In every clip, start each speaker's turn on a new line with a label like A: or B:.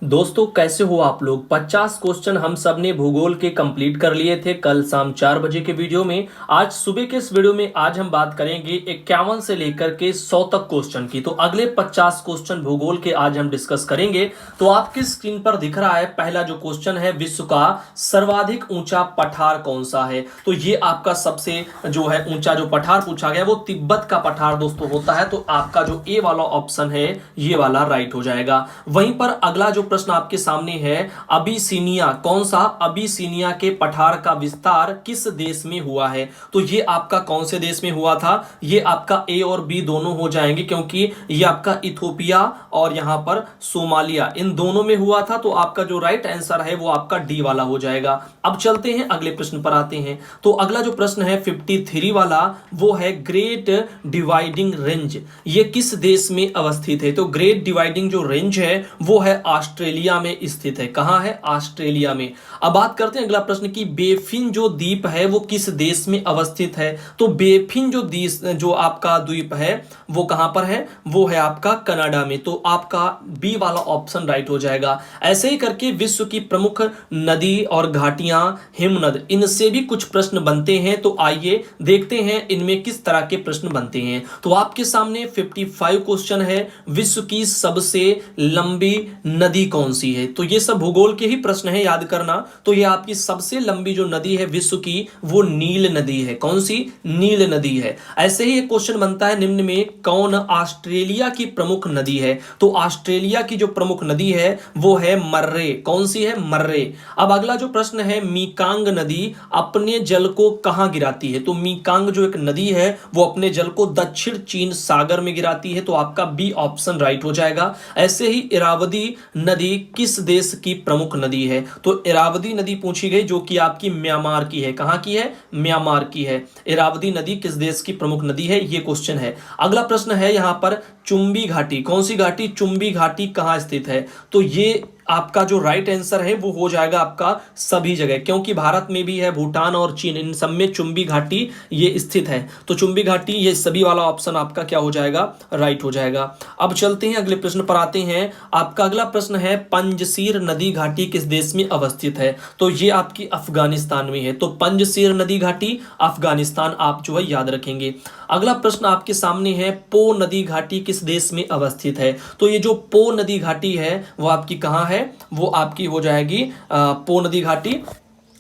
A: दोस्तों कैसे हो आप लोग। 50 क्वेश्चन हम सब ने भूगोल के कंप्लीट कर लिए थे कल शाम 4 बजे के वीडियो में। आज सुबह के इस वीडियो में आज हम बात करेंगे 51 से लेकर के 100 तक क्वेश्चन की। तो अगले 50 क्वेश्चन भूगोल के आज हम डिस्कस करेंगे। तो आपकी स्क्रीन पर दिख रहा है पहला जो क्वेश्चन है, विश्व का सर्वाधिक ऊंचा पठार कौन सा है। तो ये आपका सबसे जो है ऊंचा जो पठार पूछा गया वो तिब्बत का पठार दोस्तों होता है। तो आपका जो ए वाला ऑप्शन है ये वाला राइट हो जाएगा। वहीं पर अगला जो प्रश्न आपके सामने है, अबिसिनिया कौन सा, अबिसिनिया के पठार का विस्तार किस देश में हुआ है। तो ये आपका कौन से देश में हुआ था, ये आपका ए और बी दोनों हो जाएंगे क्योंकि ये आपका इथोपिया और यहां पर सोमालिया इन दोनों में हुआ था। तो आपका जो राइट आंसर है वो आपका डी वाला हो जाएगा। अब चलते हैं अगले प्रश्न पर आते हैं। तो अगला जो प्रश्न है 53 वाला वो है ग्रेट डिवाइडिंग रेंज, ये किस देश में अवस्थित है। तो ग्रेट डिवाइडिंग जो रेंज है वो है ऑस्ट्रेलिया में स्थित है। कहां है, ऑस्ट्रेलिया में। अब बात करते हैं अगला प्रश्न की बेफिन जो द्वीप है वो किस देश में अवस्थित है। तो बेफिन जो देश जो आपका द्वीप है वो कहां पर है, वो है आपका कनाडा में। तो आपका बी वाला ऑप्शन राइट हो जाएगा। ऐसे ही करके विश्व की प्रमुख नदी और घाटियां, हिमनद, इनसे भी कुछ प्रश्न बनते हैं। तो आइए देखते हैं इनमें किस तरह के प्रश्न बनते हैं। तो आपके सामने 55 क्वेश्चन है, विश्व की सबसे लंबी नदी कौन सी है। तो ये सब भूगोल के ही प्रश्न है, याद करना। तो ये आपकी सबसे लंबी जो नदी है विश्व की वो नील नदी है। कौन सी, नील नदी है। ऐसे ही एक क्वेश्चन बनता है, निम्न में कौन ऑस्ट्रेलिया की प्रमुख नदी है। तो ऑस्ट्रेलिया की जो प्रमुख नदी है वो है मर्रे। कौन सी है, मर्रे। अब अगला जो प्रश्न है, मीकांग नदी अपने जल को कहां गिराती है। तो मीकांग जो एक नदी है वो अपने जल को दक्षिण चीन सागर में गिराती है। तो आपका बी ऑप्शन राइट हो जाएगा। ऐसे ही इरावदी नदी किस देश की प्रमुख नदी है। तो इरावदी नदी पूछी गई जो कि आपकी म्यांमार की है। कहां की है, म्यांमार की है। इरावदी नदी किस देश की प्रमुख नदी है, ये क्वेश्चन है। अगला प्रश्न है यहां पर चुंबी घाटी, कौन सी घाटी, चुंबी घाटी कहां स्थित है। तो ये आपका जो राइट आंसर है वो हो जाएगा आपका सभी जगह, क्योंकि भारत में भी है, भूटान और चीन, इन सब में चुंबी घाटी ये स्थित है। तो चुंबी घाटी ये सभी वाला ऑप्शन आपका क्या हो जाएगा, राइट हो जाएगा। अब चलते हैं अगले प्रश्न पर आते हैं। आपका अगला प्रश्न है पंजशीर नदी घाटी किस देश में अवस्थित है। तो ये आपकी अफगानिस्तान में है। तो पंजशीर नदी घाटी अफगानिस्तान आप जो है याद रखेंगे। अगला प्रश्न आपके सामने है, पो नदी घाटी किस देश में अवस्थित है। तो ये जो पो नदी घाटी है वो आपकी कहां है, वो आपकी हो जाएगी पो नदी घाटी।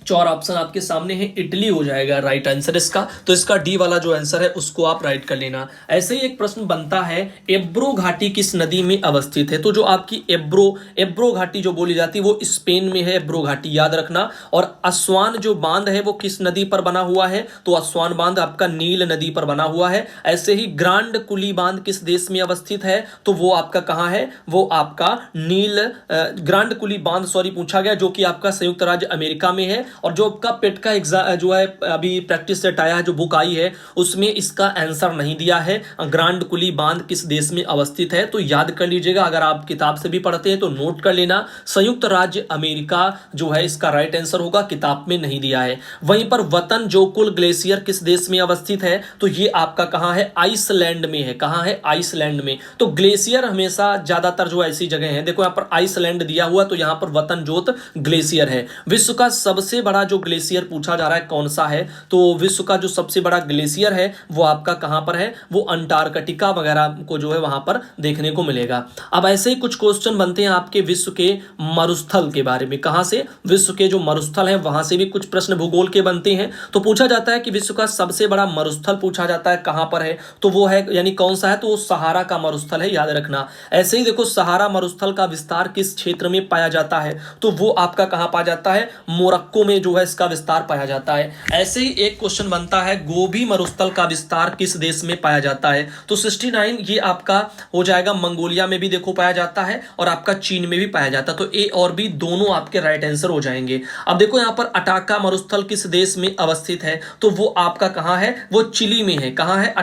A: चार ऑप्शन आपके सामने है, इटली हो जाएगा राइट आंसर इसका। तो इसका डी वाला जो आंसर है उसको आप राइट कर लेना। ऐसे ही एक प्रश्न बनता है, एब्रो घाटी किस नदी में अवस्थित है। तो जो आपकी एब्रो घाटी जो बोली जाती है वो स्पेन में है, एब्रो घाटी याद रखना। और अस्वान जो बांध है वो किस नदी पर बना हुआ है। तो अस्वान बांध आपका नील नदी पर बना हुआ है। ऐसे ही ग्रांड कुली बांध किस देश में अवस्थित है। तो वो आपका कहां है, वो आपका ग्रांड कुली बांध सॉरी पूछा गया जो कि आपका संयुक्त राज्य अमेरिका में है। और जो आपका पेट का एग्जाम जो है अभी प्रैक्टिस सेट आया है, जो बुक आई है उसमें इसका आंसर नहीं दिया है, ग्रांड कुली बांध किस देश में अवस्थित है। तो याद कर लीजिएगा, अगर आप किताब से भी पढ़ते हैं तो नोट कर लेना, संयुक्त राज्य अमेरिका जो है इसका राइट आंसर होगा, किताब में नहीं दिया है। वहीं पर वतन जोकुल ग्लेशियर किस देश में अवस्थित है। तो ये आपका कहां है, आइसलैंड में है। कहां है, आइसलैंड में। तो ग्लेशियर हमेशा ज्यादातर जो ऐसी जगह है, देखो यहां पर आइसलैंड दिया हुआ तो यहां पर वतनजोत ग्लेशियर है। विश्व का सबसे बड़ा जो ग्लेशियर पूछा जा रहा है कौन सा है। तो विश्व का जो सबसे बड़ा ग्लेशियर है वो आपका कहां पर है, वो अंटार्कटिका वगैरह को जो है वहां पर देखने को मिलेगा। अब ऐसे ही कुछ क्वेश्चन बनते हैं आपके विश्व के मरुस्थल के बारे में। कहां से, विश्व के जो मरुस्थल है वहां से भी कुछ प्रश्न भूगोल के बनते हैं। तो पूछा जाता है कि विश्व का सबसे बड़ा मरुस्थल पूछा जाता है कहां पर है। तो वो है यानी कौन सा है, तो वो सहारा का मरुस्थल है, याद रखना। ऐसे ही देखो सहारा मरुस्थल का विस्तार किस क्षेत्र में पाया जाता है। तो वो आपका कहां पाया जाता है, मोरक्को में जो है इसका विस्तार पाया जाता है। ऐसे ही एक क्वेश्चन बनता है, गोबी मरुस्थल का विस्तार किस देश में पाया जाता है। तो 69 ये आपका हो जाएगा, मंगोलिया में भी देखो पाया जाता है और आपका चीन में भी पाया जाता है। तो ए और बी दोनों आपके राइट आंसर हो जाएंगे। अब देखो यहां पर अटाका मरुस्थल किस देश में अवस्थित है। तो वो आपका कहां है, वो चिली में है। कहां है,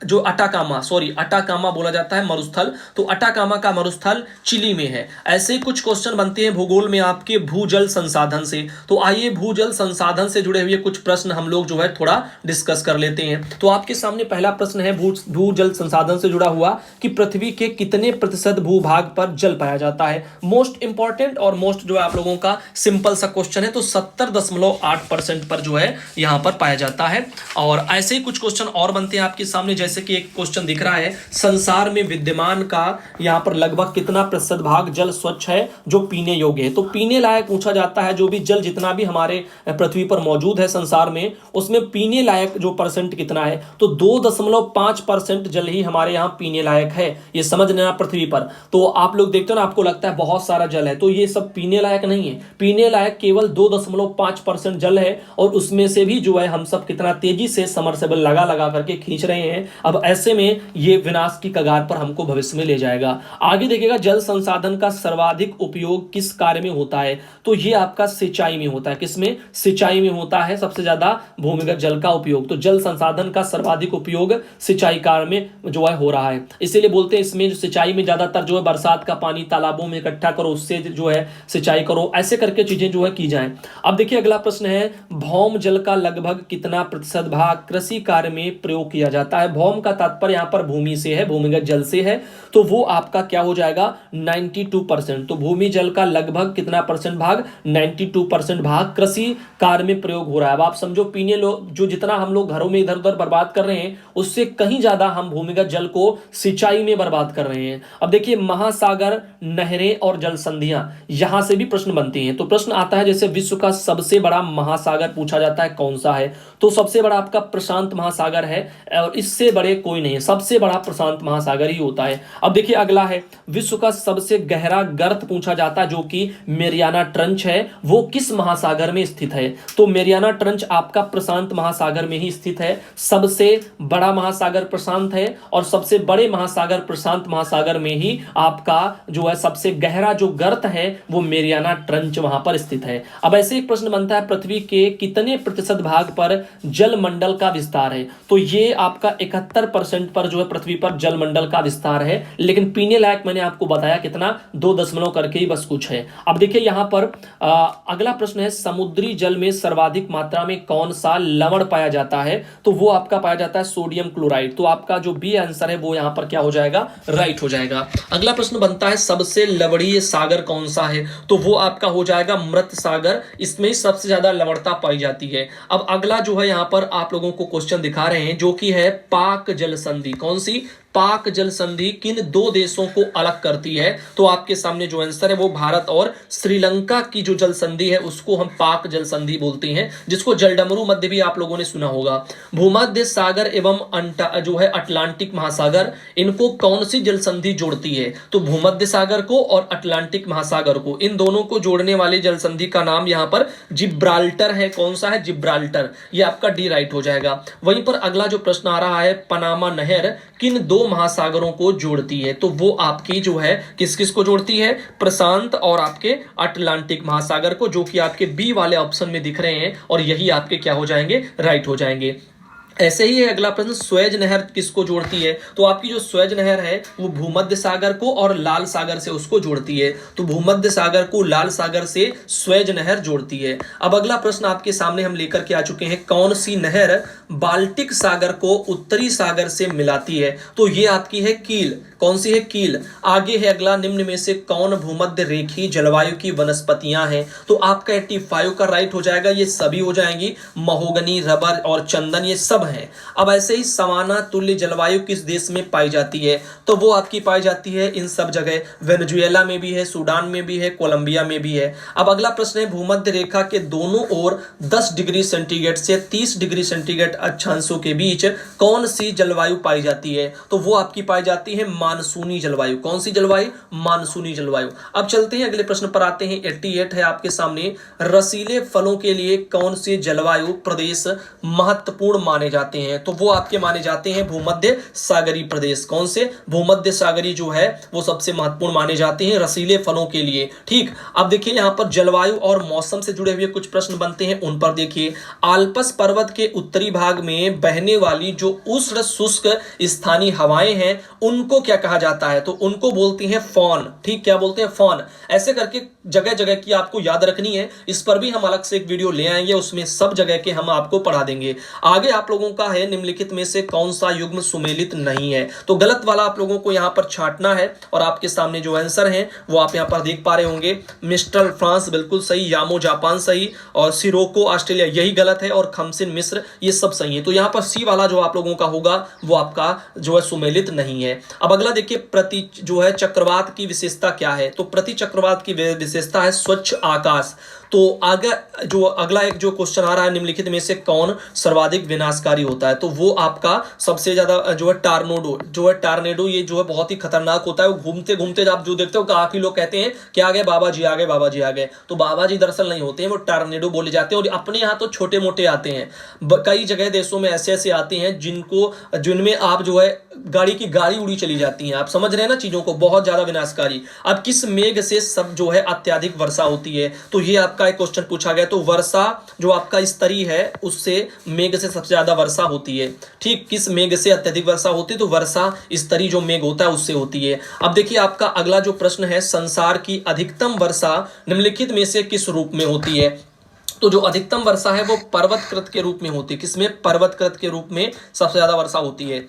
A: जो अटाकामा बोला जाता है मरुस्थल, तो अटाकामा का मरुस्थल चिली में है। ऐसे कुछ क्वेश्चन बनते हैं भूगोल में आपके भूजल संसाधन से। तो आइए भूजल संसाधन से जुड़े हुए कुछ प्रश्न हम लोग जो है थोड़ा डिस्कस कर लेते हैं। तो आपके सामने पहला प्रश्न है भूजल संसाधन से जुड़ा हुआ कि पृथ्वी के कितने प्रतिशत भूभाग पर जल पाया जाता है। मोस्ट इंपॉर्टेंट और मोस्ट जो है आप लोगों का सिंपल सा क्वेश्चन है। तो 70.8% पर जो है यहां पर पाया जाता है। और ऐसे ही कुछ क्वेश्चन और बनते हैं आपके सामने, जैसे कि एक क्वेश्चन दिख रहा है, संसार में विद्यमान का यहां पर लगभग कितना प्रतिशत भाग जल स्वच्छ है जो पीने योग्य है। तो पीने लायक पूछा जाता है, जो भी जल जितना भी हमारे पृथ्वी पर मौजूद है संसार में, उसमें पीने लायक जो परसेंट कितना है, तो 2.5% जल ही हमारे यहां पीने लायक है। ये समझ लेना पृथ्वी पर। तो आप लोग देखते हो ना, आपको लगता है बहुत सारा जल है, तो ये सब पीने लायक नहीं है। पीने लायक केवल 2.5% जल है, और उसमें से भी जो है हम सब कितना तेजी से समरसेबल लगा लगा करके खींच रहे हैं। अब ऐसे में ये विनाश की कगार पर हमको भविष्य में ले जाएगा। आगे देखिएगा, जल संसाधन का सर्वाधिक उपयोग किस कार्य में होता है। तो ये आपका सिंचाई में होता है। किसमें? सिंचाई में होता है सबसे ज्यादा भूमिगत जल का उपयोग। तो जल संसाधन का सर्वाधिक उपयोग सिंचाई कार्य में जो है हो रहा है। इसीलिए बोलते हैं इसमें जो सिंचाई में ज्यादातर जो है बरसात का पानी तालाबों में इकट्ठा करो, उससे जो है सिंचाई करो, ऐसे करके चीजें जो है की जाए। अब देखिए अगला प्रश्न है, भौम जल का लगभग कितना प्रतिशत भाग कृषि कार्य में प्रयोग किया जाता है। भौम का तात्पर्य यहां पर भूमि से है, भूमिगत जल से है। तो वो आपका क्या हो जाएगा? 92%। तो भूमि जल का लगभग कितना परसेंट भाग? 92% भाग कृषि कार्य में प्रयोग हो रहा है। अब आप समझो, पीने जो जितना हम लोग घरों में इधर उधर बर्बाद कर रहे हैं, उससे कहीं ज्यादा हम भूमिगत जल को सिंचाई में बर्बाद कर रहे हैं। अब देखिए, महासागर, नहरें और जल संधियां, यहां से भी प्रश्न बनती हैं। तो प्रश्न आता है, जैसे विश्व का सबसे बड़ा महासागर पूछा जाता है कौन सा है। तो सबसे बड़ा आपका प्रशांत महासागर है, और इससे बड़े कोई नहीं है। सबसे बड़ा प्रशांत महासागर ही होता है। अब देखिए अगला है, विश्व का सबसे गहरा गर्त पूछा जाता है, जो कि मेरियाना ट्रंच है, वो किस महासागर में स्थित है। तो मेरियाना ट्रंच आपका प्रशांत महासागर में ही स्थित है। सबसे बड़ा महासागर प्रशांत है, और सबसे बड़े महासागर प्रशांत महासागर में ही आपका जो है सबसे गहरा जो गर्त है वो मेरियाना ट्रंच वहां पर स्थित है। अब ऐसे एक प्रश्न बनता है, पृथ्वी के कितने प्रतिशत भाग पर जलमंडल का विस्तार है। तो ये आपका 71% पर जो है पृथ्वी पर जलमंडल का विस्तार है। लेकिन पीने लायक मैंने आपको बताया कितना, 2 दशमलव करके ही बस कुछ है। अब देखिए यहां पर अगला प्रश्न है, समुद्री जल में सर्वाधिक मात्रा में कौन सा लवण पाया जाता है। तो वो आपका पाया जाता है सोडियम क्लोराइड। तो आपका जो बी आंसर है वो यहां पर क्या हो जाएगा? राइट हो जाएगा। अगला प्रश्न बनता है, सबसे लवणीय सागर कौन सा है। तो वो आपका हो जाएगा मृत सागर। इसमें ही सबसे ज्यादा लवणता पाई जाती है। अब अगला जो है यहां पर आप लोगों को क्वेश्चन दिखा रहे हैं, जो कि है पाक जल संधि। कौन सी? पाक जल संधि किन 2 देशों को अलग करती है। तो आपके सामने जो आंसर है वो भारत और श्रीलंका की जो जल संधि है उसको हम पाक जल संधि बोलते हैं, जिसको जलडमरू मध्य भी आप लोगों ने सुना होगा। भूमध्य सागर एवं जो है अटलांटिक महासागर, इनको कौन सी जल संधि जोड़ती है। तो भूमध्य सागर को और अटलांटिक महासागर को, इन दोनों को जोड़ने वाली जल संधि का नाम यहां पर जिब्राल्टर है। कौन सा है? जिब्राल्टर। ये आपका डी राइट हो जाएगा। वहीं पर अगला जो प्रश्न आ रहा है, पनामा नहर किन 2 महासागरों को जोड़ती है। तो वो आपकी जो है किस किस को जोड़ती है? प्रशांत और आपके अटलांटिक महासागर को, जो कि आपके बी वाले ऑप्शन में दिख रहे हैं, और यही आपके क्या हो जाएंगे? राइट हो जाएंगे। ऐसे ही है अगला प्रश्न, स्वेज नहर किसको जोड़ती है। तो आपकी जो स्वेज नहर है वो भूमध्य सागर को और लाल सागर से उसको जोड़ती है। तो भूमध्य सागर को लाल सागर से स्वेज नहर जोड़ती है। अब अगला प्रश्न आपके सामने हम लेकर के आ चुके हैं, कौन सी नहर बाल्टिक सागर को उत्तरी सागर से मिलाती है। तो ये आपकी है कील। कौन सी है? कील। आगे है अगला, निम्न में से कौन भूमध्य रेखीय जलवायु की वनस्पतियां हैं। तो आपका 85 का राइट हो जाएगा। ये सभी हो जाएंगी, महोगनी, रबर और चंदन, ये सब है। अब ऐसे ही सवाना तुल्य जलवायु किस देश में पाई जाती है। तो वो आपकी पाई जाती है इन सब जगह, वेनेजुएला में भी है, सूडान में भी है, कोलंबिया में भी है। अब अगला प्रश्न है, भूमध्य रेखा के दोनों ओर 10 डिग्री सेंटीग्रेड से 30 डिग्री सेंटीग्रेड अक्षांशों के बीच कौन सी जलवायु पाई जाती है। तो वो आपकी पाई जाती है मानसूनी जलवायु। कौन सी जलवायु? मानसूनी जलवायु। अब चलते हैं अगले प्रश्न पर आते हैं। 88 है आपके सामने, रसीले फलों के लिए कौन से जलवायु प्रदेश महत्वपूर्ण माने जाते हैं, तो वो आपके माने जाते हैं भूमध्य सागरीय प्रदेश। कौन से? भूमध्य सागरीय जो है वो सबसे महत्वपूर्ण माने जाते हैं रसीले फलों के लिए। ठीक, अब देखिए यहां पर जलवायु और मौसम से जुड़े हुए कुछ प्रश्न बनते हैं, उन पर देखिए। आल्प्स पर्वत के उत्तरी भाग में बहने वाली जो उष्ण शुष्क स्थानीय हवाएं हैं उनको क्या कहा जाता है? तो उनको बोलते हैं फॉन। ठीक, क्या बोलते हैं? फॉन। ऐसे करके जगह जगह की आपको याद रखनी है, इस पर भी हम अलग से एक वीडियो ले आएंगे, उसमें सब जगह के हम आपको पढ़ा देंगे। आगे आप लोगों का है निम्नलिखित में से कौन सा युग्म सुमेलित नहीं है? तो गलत वाला आप लोगों को यहां पर छांटना है और आपके सामने जो आंसर है वो आप यहां पर देख पा रहे होंगे। मिस्ट्रल फ्रांस बिल्कुल सही, यामो जापान सही, और सिरोको ऑस्ट्रेलिया यही गलत है, और खमसिन मिस्र ये सब सही है। तो यहां पर सी वाला जो आप लोगों का होगा वो आपका जो है सुमेलित नहीं है। अब अगला देखिए, प्रति जो है चक्रवात की विशेषता क्या है? तो प्रति चक्रवात की विशेषता है स्वच्छ आकाश। तो आगे जो अगला एक जो क्वेश्चन आ रहा है, निम्नलिखित में से कौन सर्वाधिक विनाशकारी होता है? तो वो आपका सबसे ज्यादा जो है टार्नेडो ये जो है बहुत ही खतरनाक होता है। वो घूमते घूमते आप जो देखते हो, काफी लोग कहते हैं कि आ गए बाबा जी, आ गए बाबा जी, आ गए। तो बाबा जी दरअसल नहीं होते हैं, वो टार्नेडो बोले जाते हैं। और अपने यहाँ तो छोटे मोटे आते हैं, कई जगह देशों में ऐसे ऐसे आते हैं जिनमें आप जो है गाड़ी उड़ी चली जाती है। आप समझ रहे हैं ना चीजों को, बहुत ज्यादा विनाशकारी। अब किस मेघ से सब जो है अत्यधिक वर्षा होती है? तो ये आपका एक क्वेश्चन पूछा गया। तो वर्षा जो आपका स्तरीय है उससे मेघ से सबसे ज्यादा वर्षा होती है। ठीक, किस मेघ से अत्यधिक वर्षा होती है? तो वर्षा स्तरीय जो मेघ होता है उससे होती है। अब देखिए आपका अगला जो प्रश्न है, संसार की अधिकतम वर्षा निम्नलिखित में से किस रूप में होती है? तो जो अधिकतम वर्षा है वो पर्वतकृत के रूप में होती है। किसमें? पर्वतकृत के रूप में सबसे ज्यादा वर्षा होती है।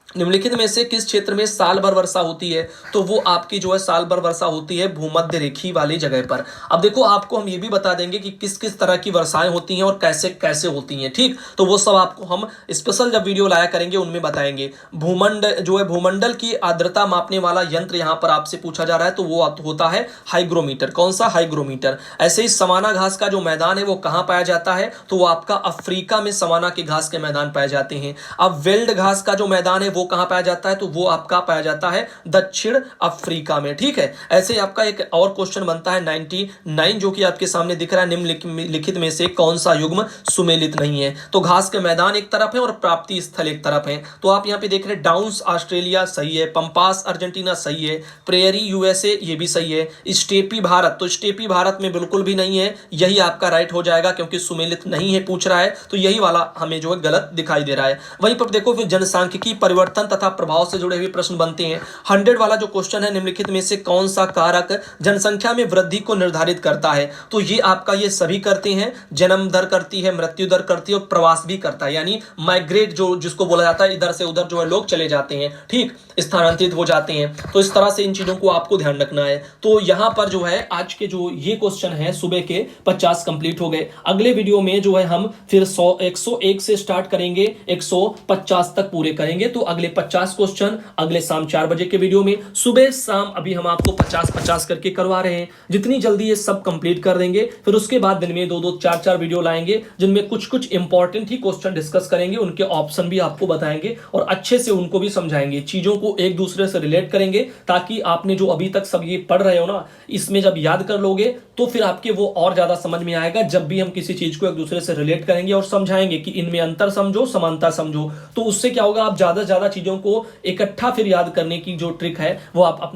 A: निम्नलिखित में से किस क्षेत्र में साल भर वर्षा होती है? तो वो आपकी जो है साल भर वर्षा होती है भूमध्य रेखी वाली जगह पर। अब देखो आपको हम ये भी बता देंगे कि किस किस तरह की वर्षाएं होती हैं और कैसे कैसे होती हैं। ठीक, तो वो सब आपको हम स्पेशल जब वीडियो लाया करेंगे उनमें बताएंगे। भूमंडल की आर्द्रता मापने वाला यंत्र यहाँ पर आपसे पूछा जा रहा है, तो वो होता है हाइग्रोमीटर। कौन सा? हाइग्रोमीटर। ऐसे ही सवाना घास का जो मैदान है वो कहाँ पाया जाता है? तो वो आपका अफ्रीका में सवाना के घास के मैदान पाए जाते हैं। अब वेल्ड घास का जो मैदान है वो कहां पाया जाता है? तो वो आपका पाया जाता है दक्षिण अफ्रीका में। ठीक है, ऐसे आपका एक और क्वेश्चन बनता है 99 जो कि आपके सामने दिख रहा है, निम्नलिखित में से कौन सा युग्म सुमेलित नहीं है? तो घास के मैदान एक तरफ है और प्राप्ति स्थल एक तरफ है। तो आप यहां पे देख रहे हैं डाउन्स ऑस्ट्रेलिया सही है, पंपास अर्जेंटीना सही है, प्रेयरी यूएसए ये भी सही है, स्टेपी भारत, तो स्टेपी भारत में बिल्कुल भी नहीं है, यही आपका राइट हो जाएगा क्योंकि सुमेलित नहीं है पूछ रहा है, तो यही वाला हमें जो है गलत दिखाई दे रहा है। वहीं पर देखो फिर जनसांख्यिकी परिवर्तन तथा प्रभाव से जुड़े हुए प्रश्न बनते हैं। 100 वाला जो क्वेश्चन है, निम्नलिखित में से कौन सा कारक जनसंख्या में वृद्धि को निर्धारित करता है? तो ये आपका ये सभी करते हैं, जन्म दर करती है, मृत्यु दर करती है और प्रवास भी करता है, यानी माइग्रेट जो जिसको बोला जाता है, इधर से उधर जो है लोग चले जाते हैं। ठीक, स्थानांतरित हो जाते हैं। तो इस तरह से इन चीजों को आपको ध्यान रखना है। तो यहां पर जो है आज के जो ये क्वेश्चन है सुबह के 50 कंप्लीट हो गए। अगले वीडियो में जो है हम फिर 101 से स्टार्ट करेंगे, 150 तक पूरे करेंगे। तो अगले 50 क्वेश्चन अगले शाम 4 बजे के वीडियो में, सुबह शाम अभी हम आपको 50-50 करके करवा रहे हैं। जितनी जल्दी ये सब कंप्लीट कर देंगे फिर उसके बाद दिन में 2-2 4-4 वीडियो लाएंगे जिनमें कुछ इंपॉर्टेंट ही क्वेश्चन डिस्कस करेंगे, उनके ऑप्शन भी आपको बताएंगे और अच्छे से उनको भी समझाएंगे, चीजों को एक दूसरे से रिलेट करेंगे, ताकि आपने जो अभी तक सब ये पढ़ रहे हो ना, इसमें जब याद कर लोगे तो फिर आपके वो और ज्यादा समझ में आएगा। जब भी हम किसी चीज को एक दूसरे से रिलेट करेंगे और समझाएंगे कि इनमें अंतर समझो, समानता समझो, तो उससे क्या होगा, आप ज्यादा से ज्यादा चीजों को इकट्ठा फिर याद करने की जो ट्रिक है वो आप अपने